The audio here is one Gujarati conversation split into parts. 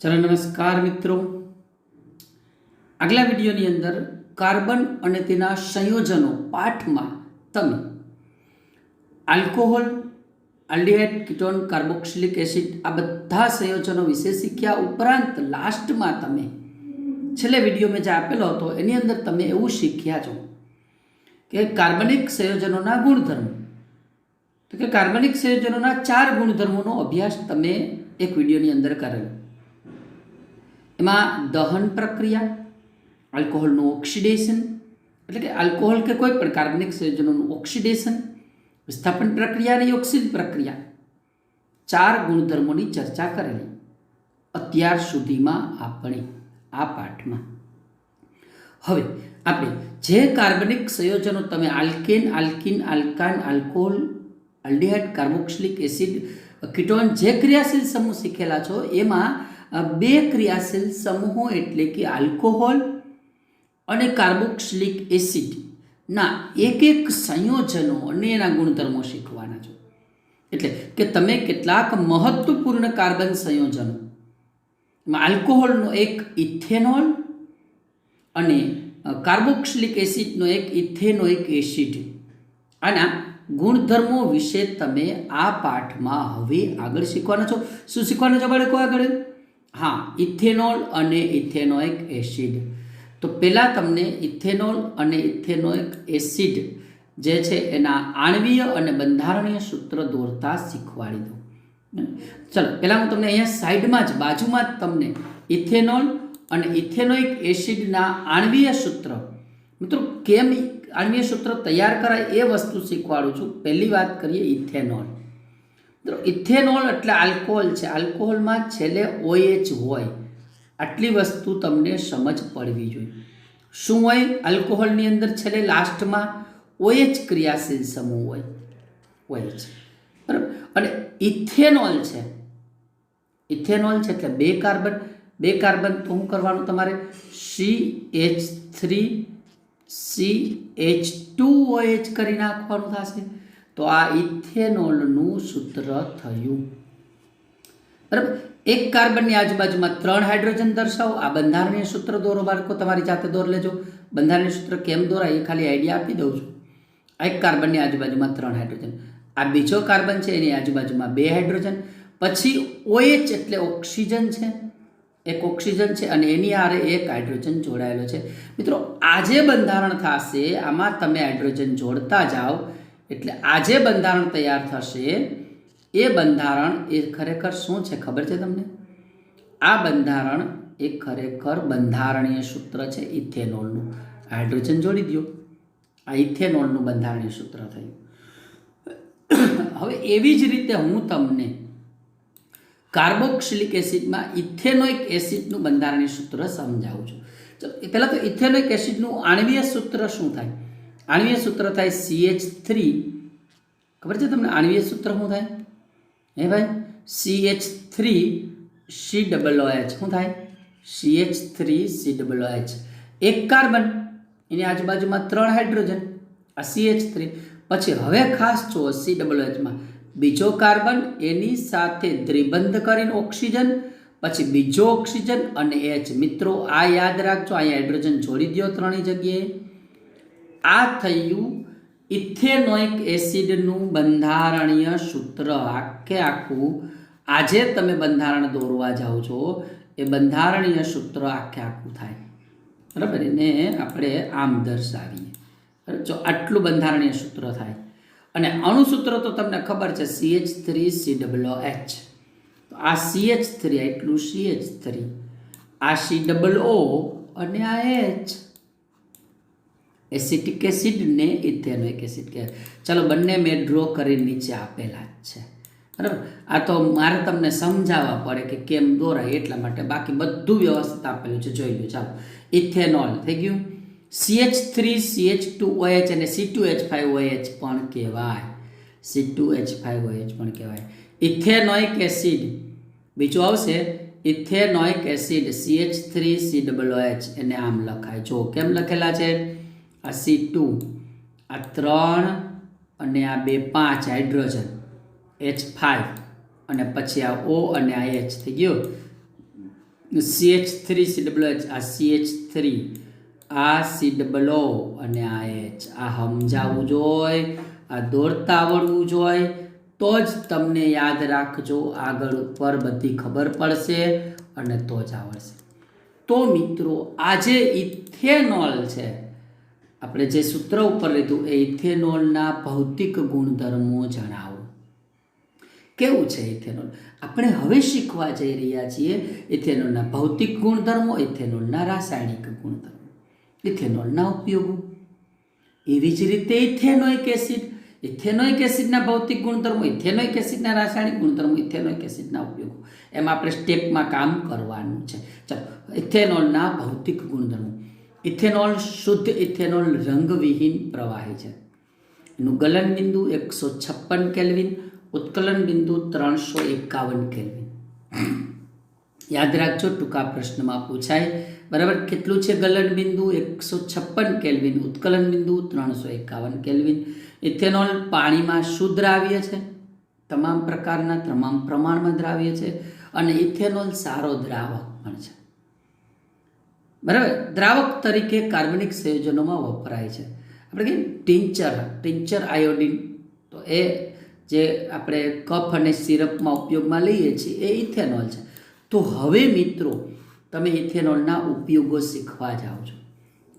चलो नमस्कार मित्रों। આગલા વિડિયોની અંદર કાર્બન અને તેના સંયોજનો પાઠમાં તમે alcohol, aldehyde, ketone, carboxylic acid આ બધા સંયોજનો વિશે શીખ્યા. ઉપરાંત લાસ્ટમાં તમે છેલ્લે વિડિયો મેં જે આપેલો હતો એની અંદર તમે એવું શીખ્યા છો કે કાર્બનિક સંયોજનોના ગુણધર્મો. તો કે કાર્બનિક સંયોજનોના 4 ગુણધર્મોનો અભ્યાસ તમે એક વિડિયોની અંદર કરેલો. એમાં દહન પ્રક્રિયા, આલ્કોહોલનું ઓક્સિડેશન એટલે કે આલ્કોહોલ કે કોઈ પણ કાર્બનિક સંયોજનોનું ઓક્સિડેશન, વિસ્થાપન પ્રક્રિયા અને ઓક્સિડ પ્રક્રિયા 4 ગુણધર્મોની ચર્ચા કરેલી અત્યાર સુધીમાં આપણે આ પાઠમાં. હવે આપણે જે કાર્બનિક સંયોજનો તમે alkane, alkene, alkane, alcohol, aldehyde, carboxylic acid, ketone જે ક્રિયાશીલ સમૂહ શીખેલા છો એમાં 2 ક્રિયાશીલ સમૂહો એટલે કે આલ્કોહોલ અને કાર્બોક્સિલિક એસિડ ના એક સંયોજનો અને એના ગુણધર્મો શીખવાના છો. એટલે કે તમે કેટલાક મહત્વપૂર્ણ કાર્બન સંયોજનો, આલ્કોહોલનો એક ઇથેનોલ અને કાર્બોક્સિલિક એસિડનો એક ઇથેનોઇક એસિડ, આના ગુણધર્મો વિશે તમે આ પાઠમાં હવે આગળ શીખવાના છો. શું શીખવાના છો બાળકો આગળ? હા, ઇથેનોલ અને ઇથેનોઇક એસિડ. તો પહેલાં તમને ઇથેનોલ અને ઇથેનોઇક એસિડ જે છે એના આણ્વીય અને બંધારણીય સૂત્ર દોરતા શીખવાડી દઉં. ચલો પહેલાં હું તમને અહીંયા સાઈડમાં જ બાજુમાં જ તમને ઇથેનોલ અને ઇથેનોઇક એસિડના આણ્વીય સૂત્ર, મિત્રો કેમ આણ્વીય સૂત્ર તૈયાર કરાય એ વસ્તુ શીખવાડું છું. પહેલી વાત કરીએ ઇથેનોલ. તો ઇથેનોલ એટલે આલ્કોહોલ છે. આલ્કોહોલમાં છેલ્લે OH હોય. આટલી વસ્તુ તમને સમજ પડવી જોઈએ. શું હોય આલ્કોહોલની અંદર? છેલ્લે લાસ્ટમાં OH ક્રિયાશીલ સમૂહ હોય, OH, બરાબર. અને ઇથેનોલ છે, ઇથેનોલ છે એટલે 2 કાર્બન. 2 કાર્બન તો શું કરવાનું તમારે? CH3CH2OH કરી નાખવાનું થશે. તો આ ઇથેનોલનું સૂત્ર થયું, બરાબર. 1 કાર્બનની આજુબાજુમાં 3 હાઇડ્રોજન દર્શાવો. આ બંધારણીય સૂત્ર દોરો બાળકો, તમારી જાતે દોર લેજો. બંધારણીય સૂત્ર કેમ દોરાય એ ખાલી આઈડિયા આપી દઉં છું. 1 કાર્બનની આજુબાજુમાં 3 હાઇડ્રોજન. આ બીજો કાર્બન છે એની આજુબાજુમાં 2 હાઇડ્રોજન. પછી OH એટલે ઓક્સિજન છે, એક ઓક્સિજન છે અને એની આરે 1 હાઇડ્રોજન જોડાયેલો છે. મિત્રો આ જે બંધારણ થશે આમાં તમે હાઇડ્રોજન જોડતા જાઓ એટલે આ જે બંધારણ તૈયાર થશે એ બંધારણ એ ખરેખર શું છે ખબર છે તમને? આ બંધારણ એ ખરેખર બંધારણીય સૂત્ર છે ઇથેનોલનું. હાઇડ્રોજન જોડી દો, આ ઇથેનોલનું બંધારણીય સૂત્ર થયું. હવે એવી જ રીતે હું તમને કાર્બોક્સિલિક એસિડમાં ઇથેનોઇક એસિડનું બંધારણીય સૂત્ર સમજાવું છું. પહેલાં તો ઇથેનોઇક એસિડનું આણ્વીય સૂત્ર શું થાય? આણ્વીય સૂત્ર થાય CH3. ખબર છે તમને આણ્વીય સૂત્ર શું થાય? હે ભાઈ, CH3COOH. શું થાય? CH3COOH. 1 કાર્બન, એની આજુબાજુમાં 3 હાઇડ્રોજન, આ CH3. પછી હવે ખાસ જો COOHમાં બીજો કાર્બન એની સાથે દ્વિબંધ કરીને ઓક્સિજન, પછી બીજો ઓક્સિજન અને H. મિત્રો આ યાદ રાખજો, અહીંયા હાઇડ્રોજન જોડી દો 3ની જગ્યાએ. આ થયું ઇથેનોઇક એસિડનું બંધારણીય સૂત્ર. આખે આખું આજે તમે બંધારણ દોરવા જાઓ છો એ બંધારણીય સૂત્ર આખે આખું થાય, બરાબર. એને આપણે આમ દર્શાવીએ, જો આટલું બંધારણીય સૂત્ર થાય. અને અણુસૂત્ર તો તમને ખબર છે CH3COOH. તો આ CH3, એટલું CH3, આ COO અને આ H. એસિટિક એસિડ ને ઇથેનોઇક એસિડ કહેવાય. ચાલો બંને મેં ડ્રો કરી નીચે આપેલા જ છે, બરાબર. આ તો મારે તમને સમજાવવા પડે કે કેમ દોરાય એટલા માટે, બાકી બધું વ્યવસ્થિત આપેલું છે, જોઈ લો. ચાલો, ઇથેનોલ થઈ ગયું. CH3CH2OH અને C2H5OH પણ કહેવાય, C2H5OH પણ કહેવાય. ઇથેનોઇક એસિડ બીજું આવશે, ઇથેનોઇક એસિડ CH3COOH. એને આમ લખાય, જો કેમ લખેલા છે? આ C2, આ 3 અને આ 2 5 હાઇડ્રોજન, H5 અને પછી આ O અને આ H થઈ ગયું. CH3COOH, આ CH3, આ COO અને આ H. આ સમજાવવું જોઈએ, આ દોરતા આવડવું જોઈએ, તો જ તમને યાદ રાખજો, આગળ ઉપર બધી ખબર પડશે અને તો જ આવડશે. તો મિત્રો આજે ઇથેનોલ છે, આપણે જે સૂત્ર ઉપર લીધું એ ઇથેનોલના ભૌતિક ગુણધર્મો જણાવો. કેવું છે ઇથેનોલ? આપણે હવે શીખવા જઈ રહ્યા છીએ ઇથેનોલના ભૌતિક ગુણધર્મો, ઇથેનોલના રાસાયણિક ગુણધર્મો, ઇથેનોલના ઉપયોગો. એવી જ રીતે ઇથેનોઇક એસિડના ભૌતિક ગુણધર્મો, ઇથેનોઇક એસિડના રાસાયણિક ગુણધર્મો, ઇથેનોઇક એસિડના ઉપયોગો. એમ આપણે સ્ટેપમાં કામ કરવાનું છે. ચાલો, ઇથેનોલના ભૌતિક ગુણધર્મો. ઇથેનોલ શુદ્ધ ઇથેનોલ રંગવિહીન પ્રવાહી છે. એનું ગલન બિંદુ 156 કેલ્વિન, ઉત્કલન બિંદુ 351 કેલ્વિન. યાદ રાખજો, ટૂંકા પ્રશ્નમાં પૂછાય. બરાબર, કેટલું છે ગલન બિંદુ? 156 કેલ્વિન, ઉત્કલન બિંદુ 351 કેલ્વિન. ઇથેનોલ પાણીમાં શુદ્ધ દ્રાવ્ય છે, તમામ પ્રકારના તમામ પ્રમાણમાં દ્રાવ્ય છે, અને ઇથેનોલ સારો દ્રાવક પણ છે. બરાબર, દ્રાવક તરીકે કાર્બનિક સંયોજનોમાં વપરાય છે. આપણે કહીએ ટિંચર આયોડિન, તો એ જે આપણે કફ અને સિરપમાં ઉપયોગમાં લઈએ છીએ એ ઇથેનોલ છે. તો હવે મિત્રો તમે ઇથેનોલના ઉપયોગો શીખવા જાઓ છો.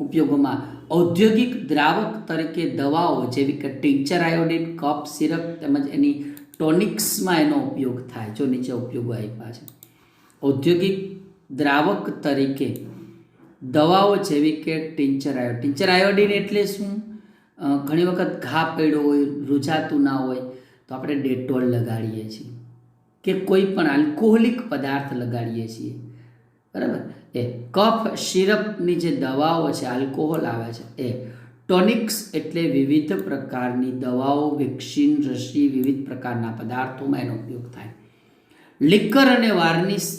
ઉપયોગોમાં ઔદ્યોગિક દ્રાવક તરીકે દવાઓ જેવી કે ટિંચર આયોડિન, કફ સિરપ તેમજ એની ટોનિક્સમાં એનો ઉપયોગ થાય. જો નીચે ઉપયોગો આપ્યા છે. ઔદ્યોગિક દ્રાવક તરીકે દવાઓ જેવી કે ટિંચર આયોડિન એટલે શું? ઘણી વખત ઘા પડ્યો હોય, રૂજાતું ના હોય, તો આપણે ડેટોલ લગાડીએ છીએ કે કોઈ પણ આલ્કોહોલિક પદાર્થ લગાડીએ છીએ. બરાબર, એ કફ સિરપની જે દવાઓ છે, આલ્કોહોલ આવે છે, એ ટોનિક્સ એટલે વિવિધ પ્રકારની દવાઓ, વેક્સિન, રસી, વિવિધ પ્રકારના પદાર્થોમાં એનો ઉપયોગ થાય. લિકર અને વાર્નિશ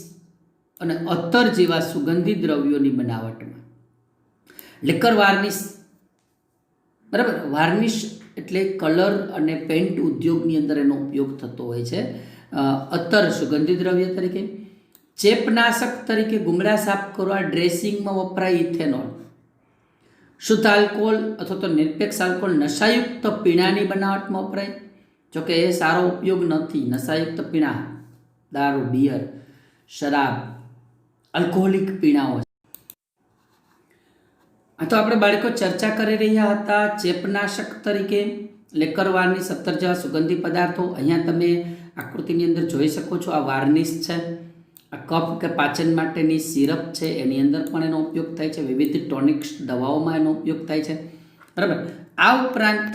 અને અત્તર જેવા સુગંધી દ્રવ્યોની બનાવટમાં. લિકર, વાર્નિશ, બરાબર, વાર્નિશ એટલે કલર અને પેન્ટ ઉદ્યોગની અંદર એનો ઉપયોગ થતો હોય છે. અત્તર સુગંધી દ્રવ્ય તરીકે. ચેપનાશક તરીકે ગુમડા સાફ કરવા, ડ્રેસિંગમાં વપરાય ઇથેનોલ. શુદ્ધ આલ્કોહોલ અથવા તો નિરપેક્ષ આલ્કોહોલ નશાયુક્ત પીણાની બનાવટમાં વપરાય. જોકે એ સારો ઉપયોગ નથી. નશાયુક્ત પીણા, દારૂ, બિયર, શરાબ, આલ્કોહોલિક પીણાઓ. આ તો આપણે બાળકો ચર્ચા કરી રહ્યા હતા. ચેપનાશક તરીકે લેકર, વાર્નિશ, અત્તર જેવા સુગંધી પદાર્થો. અહીંયા તમે આકૃતિની અંદર જોઈ શકો છો, આ વાર્નિશ છે, આ કફ કે પાચન માટેની સિરપ છે, એની અંદર પણ એનો ઉપયોગ થાય છે. વિવિધ ટોનિક્સ દવાઓમાં એનો ઉપયોગ થાય છે. બરાબર, આ ઉપરાંત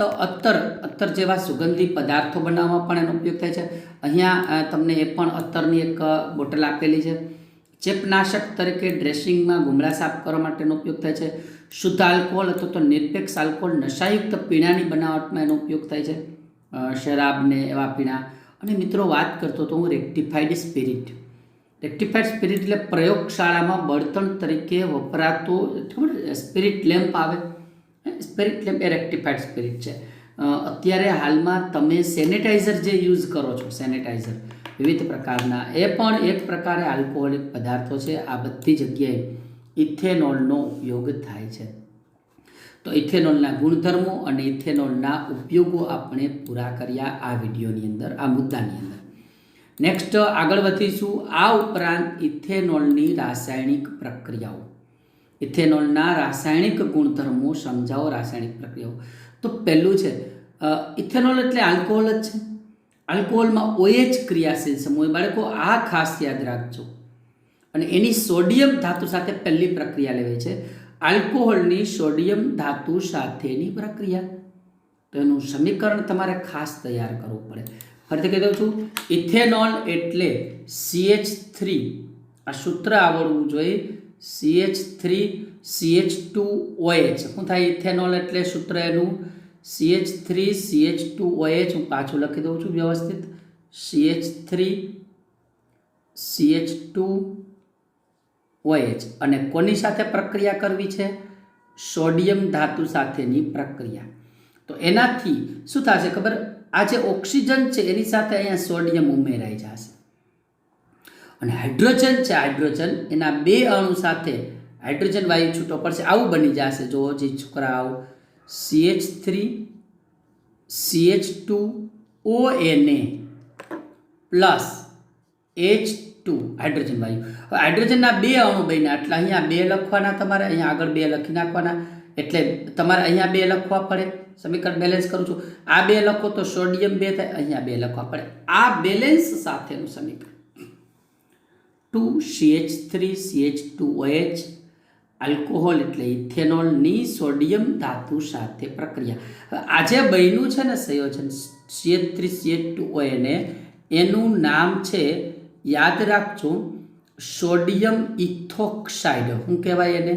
અત્તર જેવા સુગંધી પદાર્થો બનાવવામાં પણ એનો ઉપયોગ થાય છે. અહીંયા તમને એ પણ અત્તરની એક બોટલ આપેલી છે. ચેપનાશક તરીકે ડ્રેસિંગમાં ગુમડા સાફ કરવા માટેનો ઉપયોગ થાય છે. શુદ્ધ આલ્કોહોલ અથવા તો નિરપેક્ષ આલ્કોહોલ નશાયુક્ત પીણાની બનાવટમાં એનો ઉપયોગ થાય છે. શરાબને એવા પીણા. અને મિત્રો વાત કરતો તો હું રેક્ટિફાઈડ સ્પિરિટ એટલે પ્રયોગશાળામાં બળતણ તરીકે વપરાતો સ્પિરિટ લેમ્પ આવે. સ્પિરિટ લેમ્પ એ રેક્ટિફાઈડ સ્પિરિટ છે. અત્યારે હાલમાં તમે સેનેટાઈઝર જે યુઝ કરો છો, સેનેટાઈઝર વિવિધ પ્રકારના, એ પણ એક પ્રકારે આલ્કોહોલિક પદાર્થો છે. આ બધી જગ્યાએ ઇથેનોલનો ઉપયોગ થાય છે. તો ઇથેનોલના ગુણધર્મો અને ઇથેનોલના ઉપયોગો આપણે પૂરા કર્યા આ વિડીયોની અંદર, આ મુદ્દાની અંદર. નેક્સ્ટ આગળ વધીશું. આ ઉપરાંત ઇથેનોલની રાસાયણિક પ્રક્રિયાઓ, ઇથેનોલના રાસાયણિક ગુણધર્મો સમજાવો, રાસાયણિક પ્રક્રિયાઓ. તો પહેલું છે ઇથેનોલ એટલે આલ્કોહોલ જ છે. આલ્કોહોલમાં OH ક્રિયાશીલ સમૂહ. બાળકો આ ખાસ યાદ રાખજો. અને એની સોડિયમ ધાતુ સાથે પહેલી પ્રક્રિયા લેવાય છે. આલ્કોહોલની સોડિયમ ધાતુ સાથેની પ્રક્રિયા. તો એનું સમીકરણ તમારે ખાસ તૈયાર કરવું પડે. ફરીથી કહી દઉં છું, ઇથેનોલ એટલે CH3, આ સૂત્ર આવડવું જોઈએ, CH3CH2OH. શું થાય ઇથેનોલ એટલે? સૂત્ર એનું CH3CH2OH. હું પાછું લખી દઉં છું વ્યવસ્થિત. CH3CH2OH. અને કોની સાથે પ્રક્રિયા કરવી છે? સોડિયમ ધાતુ સાથેની પ્રક્રિયા. તો એનાથી શું થશે ખબર? આ જે ઓક્સિજન છે એની સાથે અહીંયા સોડિયમ ઉમેરાઈ જશે. અને હાઇડ્રોજન છે, હાઇડ્રોજન એના 2 અણુ સાથે હાઇડ્રોજન વાયુ છૂટો પડશે, આવું બની જશે. જો જે છોકરાઓ CH3 CH2ONA plus H2 hydrogen વાયુ. હવે હાઇડ્રોજનના 2 અણુ બન્યા એટલે અહીંયા 2 લખવાના, તમારે અહીંયા આગળ 2 લખી નાખવાના. એટલે તમારે અહીંયા 2 લખવા પડે. સમીકરણ બેલેન્સ કરું છું, આ 2 લખો તો સોડિયમ 2 થાય, અહીંયા 2 લખવા પડે. આ બેલેન્સ સાથેનું સમીકરણ 2CH3CH2OH આલ્કોહોલ એટલે ઇથેનોલની સોડિયમ ધાતુ સાથે પ્રક્રિયા. આ જે બન્યું છે ને સંયોજન CH3CH2ONA, એનું નામ છે, યાદ રાખજો, સોડિયમ ઇથોક્સાઇડ. શું કહેવાય એને?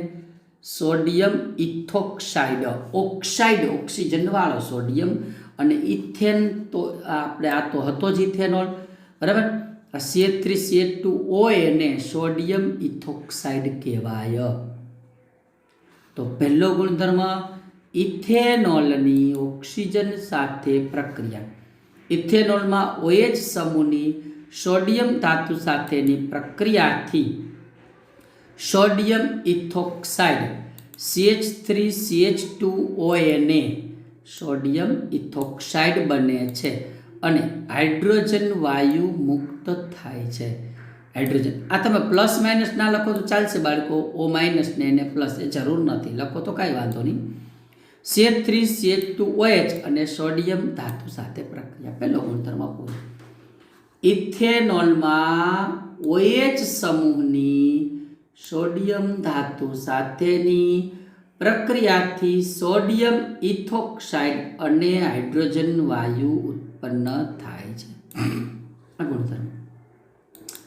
સોડિયમ ઇથોક્સાઇડ. ઓક્સાઇડ ઓક્સિજનવાળો સોડિયમ, અને ઇથેન તો આપણે આ તો હતો જ ઇથેનોલ, બરાબર. CH3CH2ONA સોડિયમ ઇથોક્સાઇડ કહેવાય. તો પહેલો ગુણધર્મ ઇથેનોલની ઓક્સિજન સાથે પ્રક્રિયા. ઇથેનોલમાં OH સમૂહની સોડિયમ ધાતુ સાથેની પ્રક્રિયાથી સોડિયમ ઇથોક્સાઇડ CH3CH2ONA સોડિયમ ઇથોક્સાઇડ બને છે અને હાઇડ્રોજન વાયુ મુક્ત થાય છે. હાઇડ્રોજન, આ તમે પ્લસ માઇનસ ના લખો તો ચાલશે બાળકો, O માઇનસ ને એને પ્લસ, એ જરૂર નથી, લખો તો કાંઈ વાંધો નહીં. CH3CH2OH અને સોડિયમ ધાતુ સાથે પ્રક્રિયા. પહેલો ગુણધર્મ પૂરો. ઇથેનોલમાં OH સમૂહની સોડિયમ ધાતુ સાથેની પ્રક્રિયાથી સોડિયમ ઇથોક્સાઇડ અને હાઇડ્રોજન વાયુ ઉત્પન્ન થાય છે. આ ગુણધર્મ,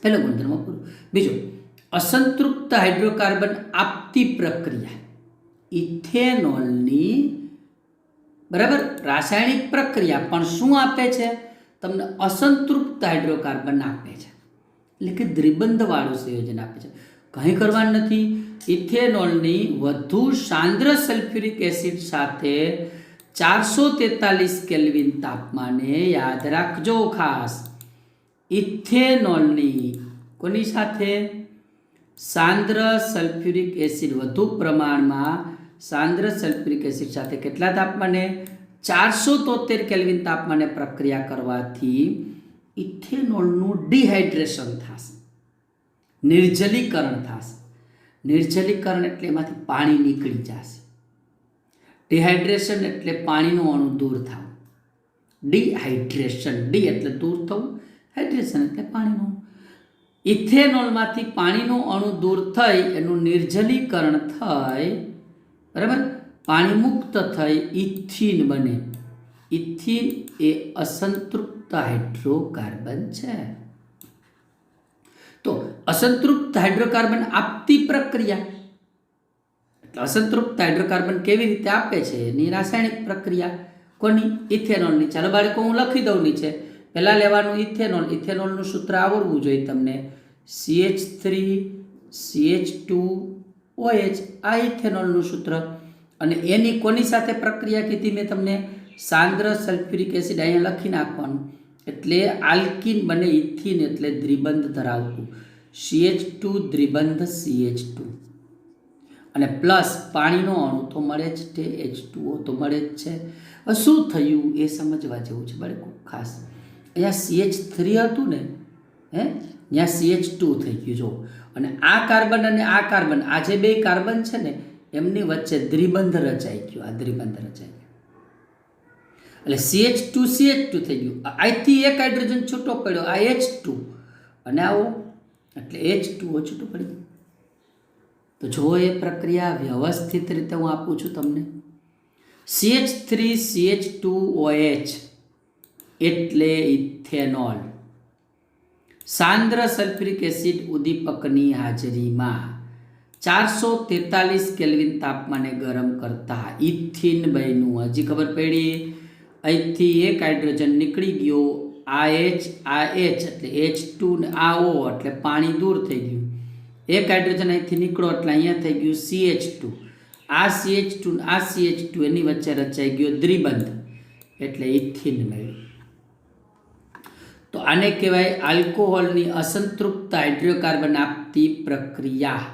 પહેલો ગુણધર્મ પૂરો. બીજો, અસંતૃપ્ત હાઇડ્રોકાર્બન આપતી પ્રક્રિયા. ઇથેનોલની, બરાબર, રાસાયણિક પ્રક્રિયા પણ શું આપે છે? તમને અસંતૃપ્ત હાઇડ્રોકાર્બન આપે છે, એટલે કે દ્વિબંધવાળું સંયોજન આપે છે. કંઈ કરવાનું નથી. ઇથેનોલની વધુ સાંદ્ર સલ્ફ્યુરિક એસિડ સાથે 443 કેલ્વિન તાપમાને, યાદ રાખજો ખાસ, ઇથેનોલની કોની સાથે? સાંદ્ર સલ્ફ્યુરિક એસિડ, વધુ પ્રમાણમાં સાંદ્ર સલ્ફ્યુરિક એસિડ સાથે કેટલા તાપમાને? 473 કેલ્વિન તાપમાને પ્રક્રિયા કરવાથી ઇથેનોલનું ડિહાઇડ્રેશન થશે, નિર્જલીકરણ થશે. નિર્જલીકરણ એટલે એમાંથી પાણી નીકળી જશે. ડિહાઇડ્રેશન એટલે પાણીનું અણુ દૂર થવું. ડિહાઇડ્રેશન, ડી એટલે દૂર થવું, હાઇડ્રેશન એટલે પાણીનું. ઇથેનોલમાંથી પાણીનું અણુ દૂર થઈ એનું નિર્જલીકરણ થઈ, બરાબર, પાણી મુક્ત થઈ ઇથીન બને. ઇથીન એ અસંતૃપ્ત હાઇડ્રોકાર્બન છે. તો અસંતૃપ્ત હાઇડ્રોકાર્બન આપતી પ્રક્રિયા, એટલે અસંતૃપ્ત હાઇડ્રોકાર્બન કેવી રીતે આપે છે એની રાસાયણિક પ્રક્રિયા. કોની? ઇથેનોલની. ચાલો બાળકો હું લખી દઉં નીચે. પહેલાં લેવાનું ઇથેનોલ. ઇથેનોલનું સૂત્ર આવડવું જોઈએ તમને. CH3CH2OH આ ઇથેનોલનું સૂત્ર. અને એની કોની સાથે પ્રક્રિયા કીધી મેં તમને? સાંદ્ર સલ્ફ્યુરિક એસિડ અહીંયા લખી નાખવાનું, એટલે આલ્કીન બને. ઇથીન એટલે દ્વિબંધ ધરાવતું, CH2 દ્વિબંધ CH2, અને પ્લસ પાણીનો અણુ તો મળે જ છે, H2O તો મળે જ છે. હવે શું થયું એ સમજવા જેવું છે બાળકો ખાસ. અહીંયા CH3 હતું ને, ત્યાં CH2 થઈ ગયું. જો, અને આ કાર્બન અને આ કાર્બન, આ જે બે કાર્બન છે ને, એમની વચ્ચે દ્વિબંધ રચાઈ ગયું. આ દ્વિબંધ રચાઈ ગયું એટલે CH2 CH2 થઈ ગયું. અહીંથી એક હાઇડ્રોજન છૂટો પડ્યો, આ H2, અને આવો એટલે H2O છૂટું પડી ગયું. તો જો એ પ્રક્રિયા વ્યવસ્થિત રીતે હું આપું છું તમને. CH3CH2OH એટલે ઇથેનોલ. સાંદ્ર સલ્ફ્યુરિક એસિડ ઉદ્દીપકની હાજરીમાં 443 કેલ્વિન તાપમાને ગરમ કરતા ઇથીન બન્યું. હજી ખબર પડી? અહીંથી એક હાઇડ્રોજન નીકળી ગયો, આ H એટલે H2 ને આ O એટલે પાણી દૂર થઈ ગયું. એક હાઇડ્રોજન અહીંથી નીકળો એટલે અહીંયા થઈ ગયું CH2. આ CH2 ને આ CH2 એની વચ્ચે રચાઈ ગયો દ્વિબંધ, એટલે ઇથીન મળ્યું. તો આને કહેવાય આલ્કોહોલની અસંતૃપ્ત હાઇડ્રોકાર્બન આપતી પ્રક્રિયા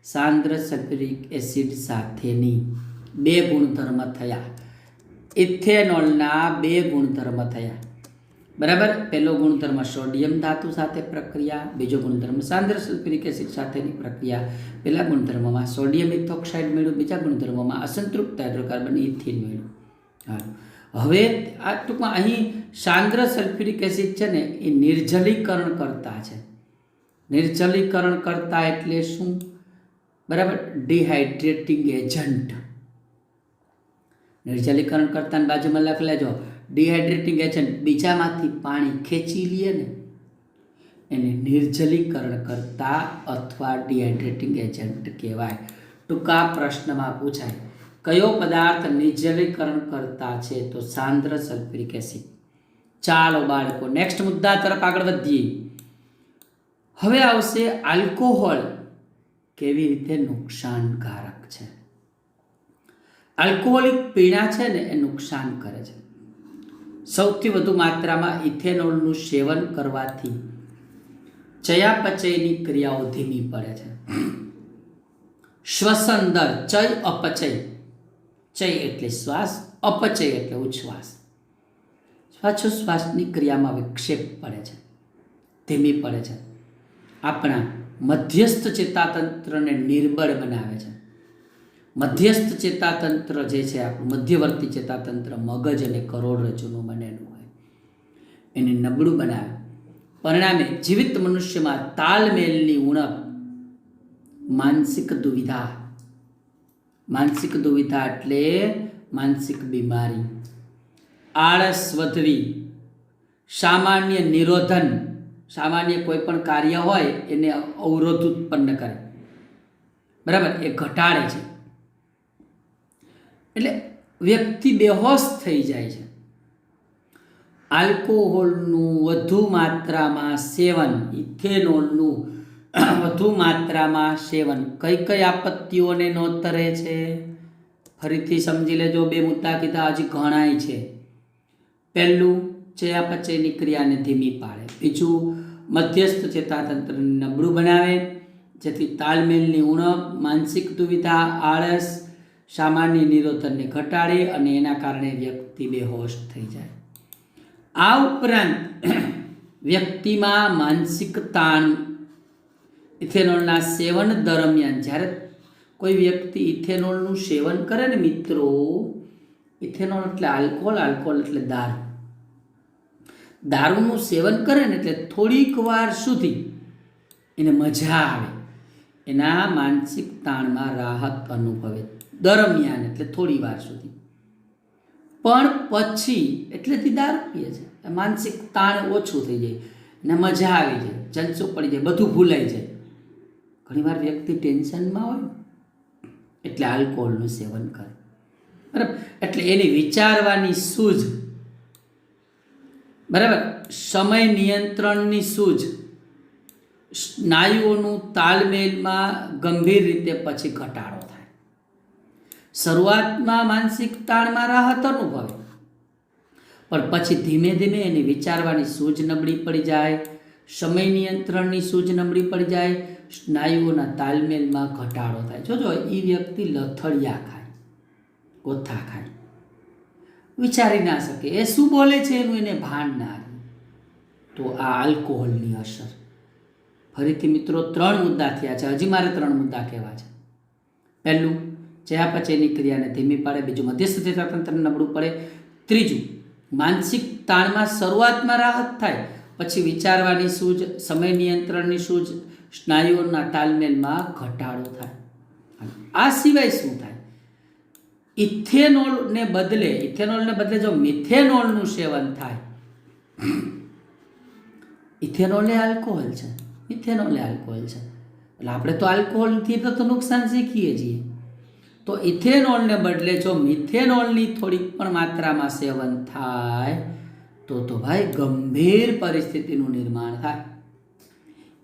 સાંદ્ર સલ્ફ્યુરિક એસિડ સાથેની બે ગુણધર્મ થયા. ઇથેનોલના બે ગુણધર્મ થયા. બરાબર. પહેલો ગુણધર્મ સોડિયમ ધાતુ સાથે પ્રક્રિયા, બીજો ગુણધર્મ સાંદ્ર સલ્ફ્યુરિક એસિડ સાથેની પ્રક્રિયા. પહેલા ગુણધર્મમાં સોડિયમ ઇથોક્સાઇડ મળ્યું, બીજા ગુણધર્મમાં અસંતૃપ્ત હાઇડ્રોકાર્બન ઇથિન મળ્યું. હવે આ ટૂંકમાં અહીં સાંદ્ર સલ્ફ્યુરિક એસિડ છે ને એ નિર્જલીકરણ કરતા છે. નિર્જલીકરણ કરતા એટલે શું? બરાબર. ડિહાઇડ્રેટિંગ એજન્ટ. નિર્જલીકરણ કરતાની બાજુમાં લખ લેજો ડિહાઇડ્રેટિંગ એજન્ટ. બીજામાંથી પાણી ખેંચી લે ને એને નિર્જલીકરણ કરતા અથવા ડિહાઇડ્રેટિંગ એજન્ટ કહેવાય. ટૂંકા પ્રશ્નમાં પૂછાય કયો પદાર્થ નિર્જલીકરણ કરતા છે? તો સાંદ્ર સલ્ફ્યુરિક એસિડ. ચાલો બાળકો નેક્સ્ટ મુદ્દા તરફ આગળ વધીએ. હવે આવશે આલ્કોહોલ કેવી રીતે નુકસાનકારક છે. આલ્કોહોલિક પીણા છે ને એ નુકસાન કરે છે. સૌથી વધુ માત્રામાં ઇથેનોલનું સેવન કરવાથી ચયાપચયની ક્રિયાઓ ધીમી પડે છે. શ્વસન દર, ચય અપચય, ચય એટલે શ્વાસ, અપચય એટલે ઉચ્છ્વાસ, શ્વાસોચ્છ્વાસની ક્રિયામાં વિક્ષેપ પડે છે, ધીમી પડે છે. આપણા મધ્યસ્થ ચેતાતંત્રને નિર્બળ બનાવે છે. મધ્યસ્થ ચેતાતંત્ર જે છે આપણું મધ્યવર્તી ચેતાતંત્ર મગજ અને કરોડરજ્જુનું બનેલું હોય એને નબળું બનાવે. પરિણામે જીવિત મનુષ્યમાં તાલમેલની ઉણપ, માનસિક દુવિધા, માનસિક દુવિધા એટલે માનસિક બીમારી, આળસ વધવી, સામાન્ય નિરોધન, સામાન્ય કોઈ પણ કાર્ય હોય એને અવરોધ ઉત્પન્ન કરે. બરાબર. એ ઘટાડે છે. એટલે વ્યક્તિ બેહોશ થઈ જાય છે. આલ્કોહોલનું વધુ માત્રામાં સેવન, ઇથેનોલનું વધુ માત્રામાં સેવન કઈ કઈ આપત્તિઓને નોતરે છે? ફરીથી સમજી લેજો. બે મુદ્દા કીધા, હજી ઘણાય છે. પહેલું ચયાપચયની ક્રિયાને ધીમી પાડે. બીજું મધ્યસ્થ ચેતાતંત્રને નબળું બનાવે જેથી તાલમેલની ઉણપ, માનસિક દુવિધા, આળસ, સામાન્ય નિરોધનને ઘટાડે અને એના કારણે વ્યક્તિ બેહોશ થઈ જાય. આ ઉપરાંત વ્યક્તિમાં માનસિક તાણ, ઇથેનોલના સેવન દરમિયાન જ્યારે કોઈ વ્યક્તિ ઇથેનોલનું સેવન કરે ને મિત્રો, ઇથેનોલ એટલે આલ્કોહોલ, આલ્કોહોલ એટલે દારૂ. દારૂનું સેવન કરે ને એટલે થોડીક વાર સુધી એને મજા આવે, એના માનસિક તાણમાં રાહત અનુભવે દરમિયાન, એટલે થોડી વાર સુધી. પણ પછી એટલેથી દારૂ પીએ છે, માનસિક તાણ ઓછું થઈ જાય, એને મજા આવી જાય, જલસો પડી જાય, બધું ભૂલાઈ જાય. ઘણીવાર વ્યક્તિ ટેન્શનમાં હોય એટલે આલ્કોહોલનું સેવન કરે. બરાબર. એટલે એની વિચારવાની સૂઝ, બરાબર, સમય નિયંત્રણની સૂઝ, સ્નાયુઓનું તાલમેલમાં ગંભીર રીતે પછી ઘટાડો થાય. શરૂઆતમાં માનસિક તાણમાં રાહત અનુભવે, પણ પછી ધીમે ધીમે એની વિચારવાની સૂઝ નબળી પડી જાય, સમય નિયંત્રણની સૂઝ નબળી પડી જાય, સ્નાયુઓના તાલમેલમાં ઘટાડો થાય. જોજો એ વ્યક્તિ લથડિયા ખાય, ગોથા ખાય, વિચારી ના શકે, એ શું બોલે છે એનું એને ભાન ના રહે. તો આ આલ્કોહોલની અસર. ફરીથી મિત્રો 3 મુદ્દા થયા છે, હજી મારે 3 મુદ્દા કહેવા છે. પહેલું ચયાપચયની ક્રિયાને ધીમી પાડે, બીજું મધ્યસ્થ ચેતાતંત્રને નબળું પડે, ત્રીજું માનસિક તાણમાં શરૂઆતમાં રાહત થાય, પછી વિચારવાની સૂઝ, સમય નિયંત્રણની સૂઝ, સ્નાયુઓના તાલમેલમાં ઘટાડો થાય. આ સિવાય શું થાય? ઇથેનોલને બદલે જો મિથેનોલનું સેવન થાય. ઇથેનોલ એ આલ્કોહોલ છે, મિથેનોલ એ આલ્કોહોલ છે, એટલે આપણે તો આલ્કોહોલથી તો નુકસાન શીખીએ છીએ. તો ઇથેનોલને બદલે જો મિથેનોલની થોડીક પણ માત્રામાં સેવન થાય તો ભાઈ ગંભીર પરિસ્થિતિનું નિર્માણ થાય.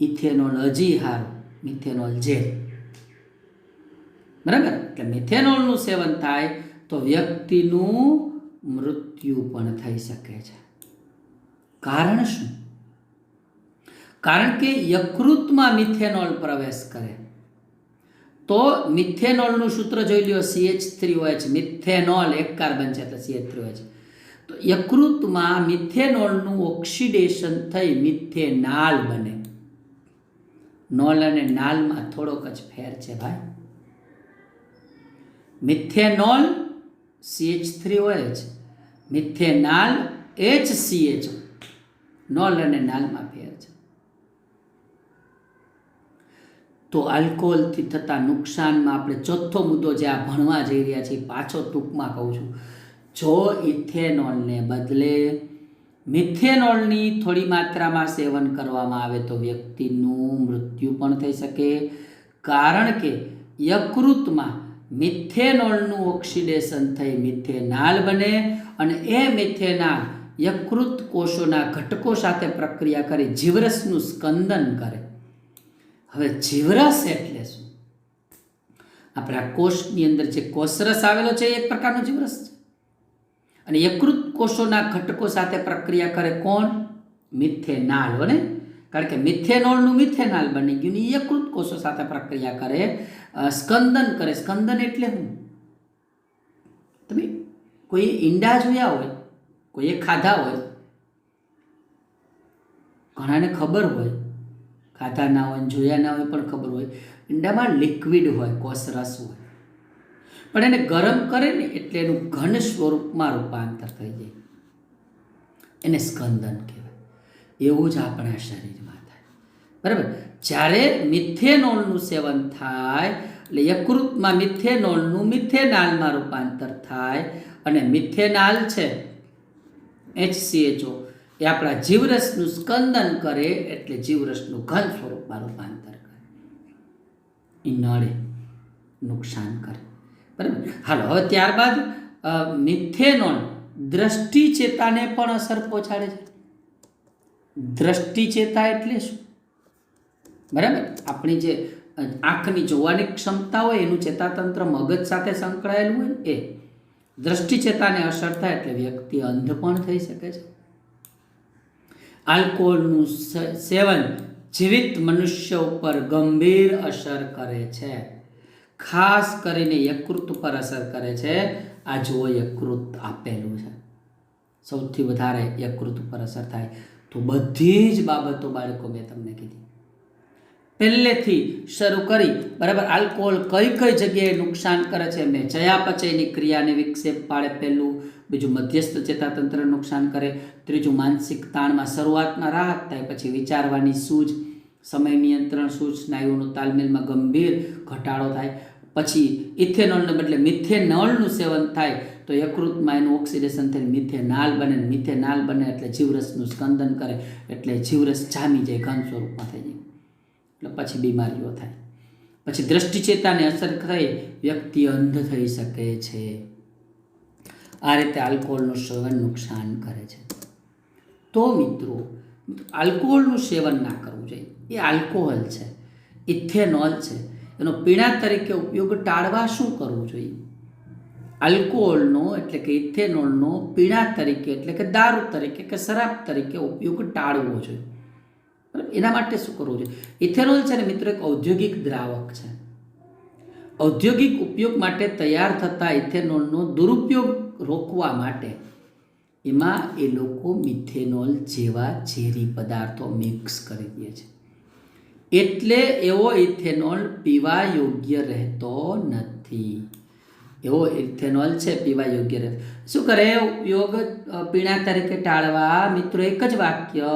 ઇથેનોલ હજી હારું, મિથેનોલ જેલ. બરાબર. એટલે મિથેનોલનું સેવન થાય તો વ્યક્તિનું મૃત્યુ પણ થઈ શકે છે. કારણ શું? કારણ કે યકૃતમાં મિથેનોલ પ્રવેશ કરે તો મિથેનોલનું સૂત્ર જોઈ લ્યો, CH3OH, મિથેનોલ એક કાર્બન છે એટલે CH3OH. તો યકૃતમાં મિથેનોલનું ઓક્સિડેશન થઈ મિથેનાલ બને. નોલ અને નાલમાં થોડોક જ ફેર છે ભાઈ. Methanol CH3OH, મિથેનાલ HCHO. નોલ અને નાલમાં ફેર છે. તો આલ્કોહોલથી થતા નુકસાનમાં આપણે ચોથો મુદ્દો જે આ ભણવા જઈ રહ્યા છીએ, પાછો ટૂંકમાં કહું છું. જો ઇથેનોલને બદલે મિથેનોલની થોડી માત્રામાં સેવન કરવામાં આવે તો વ્યક્તિનું મૃત્યુ પણ થઈ શકે, કારણ કે યકૃતમાં મિથેનોલનું ઓક્સિડેશન થઈ મિથેનાલ બને અને એ મિથેનાલ યકૃત કોષોના ઘટકો સાથે પ્રક્રિયા કરી જીવરસનું સ્કંદન કરે. હવે જીવરસ એટલે શું? આપણા કોષની અંદર જે કોષરસ આવેલો છે એ એક પ્રકારનો જીવરસ છે અને યકૃત કોષોના ઘટકો સાથે પ્રક્રિયા કરે કોણ? મિથેનાલ. ને કારણ કે મિથેનોલનું મિથેનાલ બની ગયું ને યકૃત કોષો સાથે પ્રક્રિયા કરે, સ્કંદન કરે. સ્કંદન એટલે શું? તમે કોઈ ઈંડા જોયા હોય, કોઈએ ખાધા હોય, ઘણાને ખબર હોય, ખાધા ના હોય જોયા ના હોય પણ ખબર હોય, ઈંડામાં લિક્વિડ હોય, કોષરસ હોય, પણ એને ગરમ કરે ને એટલે એનું ઘન સ્વરૂપમાં રૂપાંતર થઈ જાય, એને સ્કંદન કહેવાય. એવું જ આપણા શરીરમાં થાય. બરાબર. જ્યારે મિથેનોલનું સેવન થાય એટલે યકૃતમાં મિથેનોલનું મિથેનાલમાં રૂપાંતર થાય અને મિથેનાલ છે HCHO એ આપણા જીવરસનું સ્કંદન કરે એટલે જીવરસનું ઘન સ્વરૂપમાં રૂપાંતર કરે. એ નળે નુકસાન કરે. બરાબર. હાલો, હવે ત્યારબાદ મિથેનોલ દ્રષ્ટિચેતાને પણ અસર પહોંચાડે છે. દ્રષ્ટિચેતા એટલે શું? બરાબર. આપણી જે આંખની જોવાની ક્ષમતા હોય એનું ચેતાતંત્ર મગજ સાથે સંકળાયેલું હોય ને એ દ્રષ્ટિચેતાને અસર થાય એટલે વ્યક્તિ અંધ પણ થઈ શકે છે. આલ્કોહોલનું સેવન જીવિત મનુષ્ય ઉપર ગંભીર અસર કરે છે, ખાસ કરીને યકૃત ઉપર અસર કરે છે. આ જુઓ, યકૃત આપેલું છે. સૌથી વધારે યકૃત ઉપર અસર થાય તો બધી જ બાબતો બાળકો મેં તમને કીધી પહેલેથી શરૂ કરી. બરાબર. આલ્કોહોલ કઈ કઈ જગ્યાએ નુકસાન કરે છે મેં ચયાપચયની ક્રિયાને વિક્ષેપ પાડે પહેલું, બીજું મધ્યસ્થ ચેતાતંત્રને નુકસાન કરે, ત્રીજું માનસિક તાણમાં શરૂઆતમાં રાહત થાય, પછી વિચારવાની સૂઝ, સમય નિયંત્રણ સૂઝ, સ્નાયુઓનું તાલમેલમાં ગંભીર ઘટાડો થાય, પછી ઇથેનોલને બદલે મિથેનોલનું સેવન થાય તો યકૃતમાં એનું ઓક્સિડેશન થઈને મિથેનાલ બને, મિથેનાલ બને એટલે જીવરસનું સ્કંદન કરે એટલે જીવરસ જામી જાય, ઘન સ્વરૂપમાં થઈ જાય એટલે પછી બીમારીઓ થાય. પછી દ્રષ્ટિચેતાને અસર થઈ વ્યક્તિ અંધ થઈ શકે છે. આ રીતે આલ્કોહોલનું સેવન નુકસાન કરે છે. તો મિત્રો, આલ્કોહોલનું સેવન ના કરવું જોઈએ. એ આલ્કોહોલ છે, ઇથેનોલ છે, એનો પીણા તરીકે ઉપયોગ ટાળવા શું કરવું જોઈએ? આલ્કોહોલનો એટલે કે ઇથેનોલનો પીણા તરીકે એટલે કે દારૂ તરીકે કે શરાબ તરીકે ઉપયોગ ટાળવો જોઈએ. એના માટે શું કરવું જોઈએ? ઇથેનોલ છે ને મિત્રો એક ઔદ્યોગિક દ્રાવક છે. ઔદ્યોગિક ઉપયોગ માટે તૈયાર થતા ઇથેનોલનો દુરુપયોગ રોકવા માટે એમાં એ લોકો મિથેનોલ જેવા ઝેરી પદાર્થો મિક્સ કરી દે છે. એટલે એવો ઇથેનોલ પીવા યોગ્ય રહેતો નથી. એવો ઇથેનોલ છે પીવા યોગ્ય રહે. શું કરે? ઉપયોગ પીણા તરીકે ટાળવા મિત્રો એક જ વાક્ય,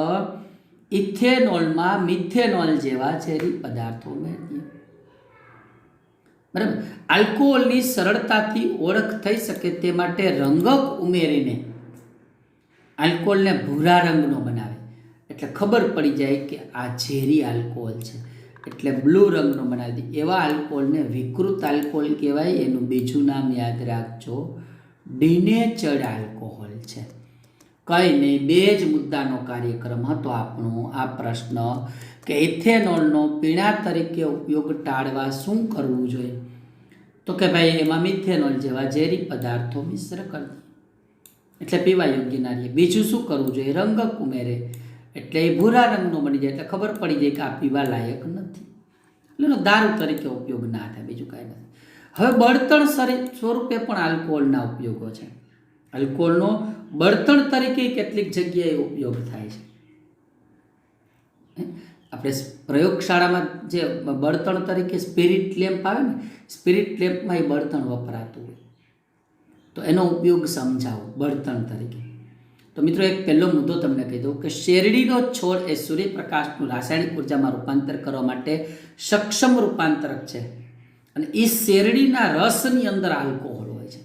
ઇથેનોલમાં મિથેનોલ જેવા ઝેરી પદાર્થો ઉમેરીએ. બરાબર. આલ્કોહોલની સરળતાથી ઓળખ થઈ શકે તે માટે રંગક ઉમેરીને આલ્કોહોલને ભૂરા રંગનો બનાવે એટલે ખબર પડી જાય કે આ ઝેરી આલ્કોહોલ છે એટલે બ્લુ રંગનો બનાવી દે. એવા આલ્કોહોલને વિકૃત આલ્કોહોલ કહેવાય. એનું બીજું નામ યાદ રાખજો, ડિનેચર્ડ આલ્કોહોલ છે. કંઈ નહીં, બે જ મુદ્દાનો કાર્યક્રમ હતો આપણો આ પ્રશ્ન કે ઇથેનોલનો પીણા તરીકે ઉપયોગ ટાળવા શું કરવું જોઈએ? તો કે ભાઈ એમાં મિથેનોલ જેવા ઝેરી પદાર્થો મિશ્ર કરી દે એટલે પીવા યોગ્ય ના રહે. બીજું શું કરવું જોઈએ? રંગક ઉમેરે એટલે એ ભૂરા રંગનો બની જાય એટલે ખબર પડી જાય કે આ પીવા લાયક નથી, એટલે એનો દારૂ તરીકે ઉપયોગ ના થાય, બીજું કાંઈ નથી. હવે બળતણ સ્વરૂપે પણ આલ્કોહોલના ઉપયોગો છે. આલ્કોહોલનો બળતણ તરીકે કેટલીક જગ્યાએ ઉપયોગ થાય છે. આપણે પ્રયોગશાળામાં જે બળતણ તરીકે સ્પિરિટ લેમ્પ આવે ને, સ્પિરિટ લેમ્પમાં એ બળતણ વપરાતું હોય, તો એનો ઉપયોગ સમજાવો બળતણ તરીકે. તો મિત્રો એક પહેલો મુદ્દો તમને કહી દઉં કે શેરડીનો છોડ એ સૂર્યપ્રકાશનું રાસાયણિક ઉર્જામાં રૂપાંતર કરવા માટે સક્ષમ રૂપાંતરક છે, અને એ શેરડીના રસની અંદર આલ્કોહોલ હોય છે.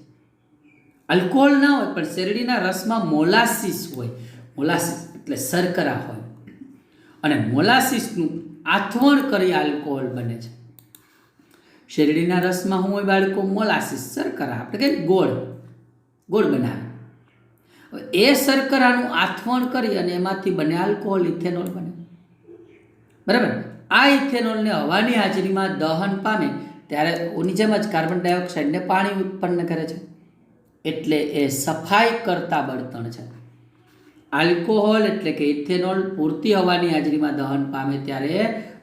આલ્કોહોલ ના હોય પણ શેરડીના રસમાં મોલાસીસ હોય. મોલાસીસ એટલે શર્કરા હોય, અને મોલાસીસનું આથવણ કરી આલ્કોહોલ બને છે. શેરડીના રસમાં શું હોય બાળકો? મોલાસીસ, શર્કરા, આપણે કહીએ ગોળ બનાવે. એ શર્કરાનું આથવણ કરી અને એમાંથી બને આલ્કોહોલ, ઇથેનોલ બને. બરાબર. આ ઇથેનોલને હવાની હાજરીમાં દહન પામે ત્યારે ઓની જેમ જ કાર્બન ડાયોક્સાઇડને પાણી ઉત્પન્ન કરે છે, એટલે એ સફાઈ કરતા બળતણ છે. આલ્કોહોલ એટલે કે ઇથેનોલ પૂરતી હવાની હાજરીમાં દહન પામે ત્યારે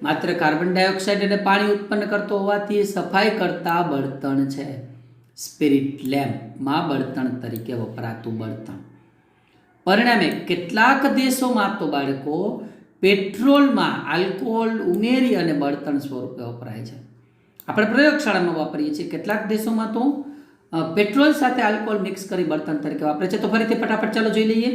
માત્ર કાર્બન ડાયોક્સાઇડ અને પાણી ઉત્પન્ન કરતો હોવાથી સફાઈ કરતા બળતણ છે. સ્પિરિટ લેમ્પમાં બળતણ તરીકે વપરાતું બળતણ. પરિણામે કેટલાક દેશોમાં તો બાળકો પેટ્રોલમાં આલ્કોહોલ ઉમેરી અને બળતણ સ્વરૂપે વપરાય છે. આપણે પ્રયોગશાળામાં વાપરીએ છીએ, કેટલાક દેશોમાં તો પેટ્રોલ સાથે આલ્કોહોલ મિક્સ કરી બળતણ તરીકે વાપરે છે. તો ફરીથી ફટાફટ ચાલો જોઈ લઈએ.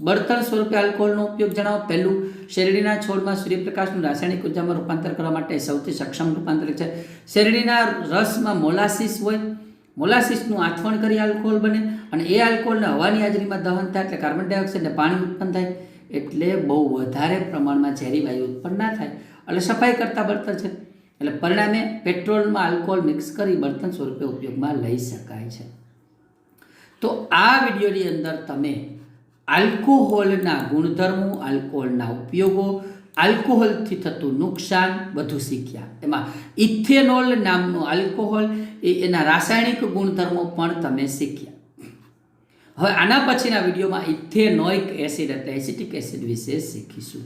બળતણ સ્વરૂપે આલ્કોહોલનો ઉપયોગ જણાવો. પહેલું, શેરડીના છોડમાં સૂર્યપ્રકાશનું રાસાયણિક ઉર્જામાં રૂપાંતર કરવા માટે સૌથી સક્ષમ રૂપાંતરક છે. શેરડીના રસમાં મોલાસીસ હોય, મોલાસીસનું આથવણ કરી આલ્કોહોલ બને, અને એ આલ્કોહોલને હવાની હાજરીમાં દહન થાય એટલે કાર્બન ડાયોક્સાઇડ અને પાણી ઉત્પન્ન થાય, એટલે બહુ વધારે પ્રમાણમાં ઝેરી વાયુ ઉત્પન્ન ના થાય, એટલે સફાઈ કરતા બળતણ છે. એટલે પરિણામે પેટ્રોલમાં આલ્કોહોલ મિક્સ કરી બળતણ સ્વરૂપે ઉપયોગમાં લઈ શકાય છે. તો આ વિડીયોની અંદર તમે આલ્કોહોલના ગુણધર્મો, આલ્કોહોલના ઉપયોગો, આલ્કોહોલથી થતું નુકસાન બધું શીખ્યા. એમાં ઇથેનોલ નામનું આલ્કોહોલ એના રાસાયણિક ગુણધર્મો પણ તમે શીખ્યા. હવે આના પછીના વિડીયોમાં ઇથેનોઇક એસિડ એટલે એસિટિક એસિડ વિશે શીખીશું.